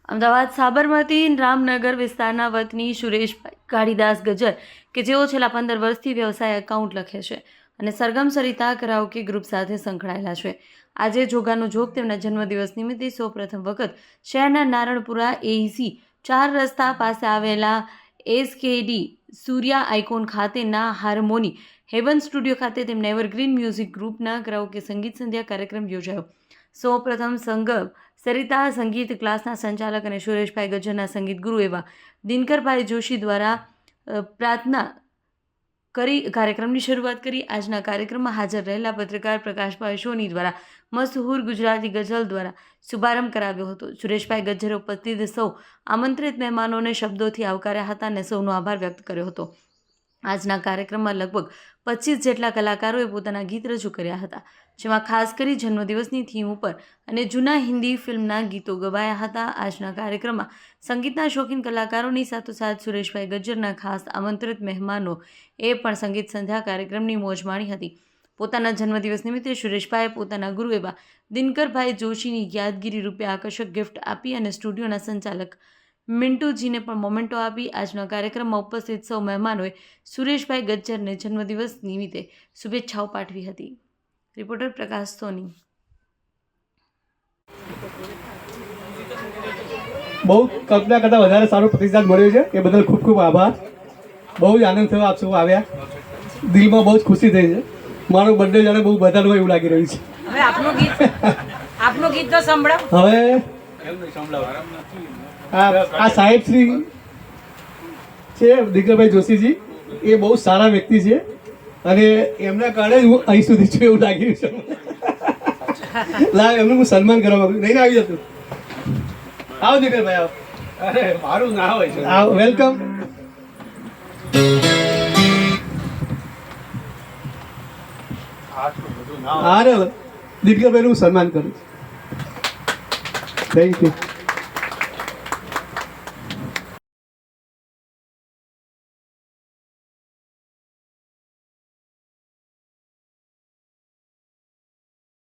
અમદાવાદ સાબરમતી રામનગર વિસ્તારના વતની સુરેશભાઈ કાળીદાસ ગજ્જર કે જેઓ છેલ્લા 15 વર્ષથી વ્યવસાય એકાઉન્ટ લખે છે અને સરગમ સરિતા કરાઓકે ગ્રુપ સાથે સંકળાયેલા છે. આજે જોગાનો જોગ તેમના જન્મદિવસ નિમિત્તે સૌપ્રથમ વખત શહેરના નારણપુરા એઈસી 4 રસ્તા પાસે આવેલા એસકેડી સૂર્યા આઇકોન ખાતેના હાર્મોની હેવન સ્ટુડિયો ખાતે તેમના એવરગ્રીન મ્યુઝિક ગ્રુપના કરાઓકે સંગીત સંધ્યા કાર્યક્રમ યોજાયો. સૌપ્રથમ સંગમ સરિતા સંગીત ક્લાસના સંચાલક અને સુરેશભાઈ ગજ્જરના સંગીત ગુરુ એવા દિનકરભાઈ જોશી દ્વારા પ્રાર્થના કરી કાર્યક્રમની શરૂઆત કરી. આજના કાર્યક્રમમાં હાજર રહેલા પત્રકાર પ્રકાશભાઈ સોની દ્વારા મશહૂર ગુજરાતી ગઝલ દ્વારા શુભારંભ કરાવ્યો હતો. સુરેશભાઈ ગજ્જરે ઉપસ્થિત સૌ આમંત્રિત મહેમાનોને શબ્દોથી આવકાર્યા હતા અને સૌનો આભાર વ્યક્ત કર્યો હતો. આજના કાર્યક્રમમાં લગભગ 25 જેટલા કલાકારોએ પોતાના ગીત રજૂ કર્યા હતા, જેમાં ખાસ કરી જન્મદિવસની થીમ ઉપર અને જૂના હિન્દી ફિલ્મના ગીતો ગવાયા હતા. આજના કાર્યક્રમમાં સંગીતના શોખીન કલાકારોની સાથોસાથ સુરેશભાઈ ગજ્જરના ખાસ આમંત્રિત મહેમાનો એ પણ સંગીત સંધ્યા કાર્યક્રમની મોજ માણી હતી. પોતાના જન્મદિવસ નિમિત્તે સુરેશભાઈએ પોતાના ગુરુ એવા દિનકરભાઈ જોશીની યાદગીરી રૂપે આકર્ષક ગિફ્ટ આપી અને સ્ટુડિયોના સંચાલક મિન્ટુજીને પણ મોમેન્ટો આપી. આજના કાર્યક્રમમાં ઉપસ્થિત સૌ મહેમાનોએ સુરેશભાઈ ગજ્જરને જન્મદિવસ નિમિત્તે શુભેચ્છાઓ પાઠવી હતી. રિપોર્ટર પ્રકાશ સોની. બહુ કલ્પના કરતાં વધારે સારો પ્રતિસાદ મળ્યો છે, એ બદલ ખૂબ ખૂબ આભાર. બહુ જ આનંદ થયો આપ સૌ આવ્યા, દિલમાં બહુ જ ખુશી થઈ છે. મારો બર્થડે જાણે બહુ બધાનું હોય એવું લાગી રહ્યું છે. હવે આપનું ગીત તો સંભળાવો. હવે આ સાહેબ શ્રી છે દિનકરભાઈ જોશીજી, એ બહુ સારા વ્યક્તિ છે અને એમના કારણે જ હું અહીં સુધી છું એવું લાગી રહ્યું છે. લાવ એમનું હું સન્માન કરવા માંગુ. નહીં આવી જતું. આવો દિનકરભાઈ, આવો. અરે મારું ના હોય છે. આવો, વેલકમ. હા રે, દિનકરભાઈનું હું સન્માન કરું છું. Thank you.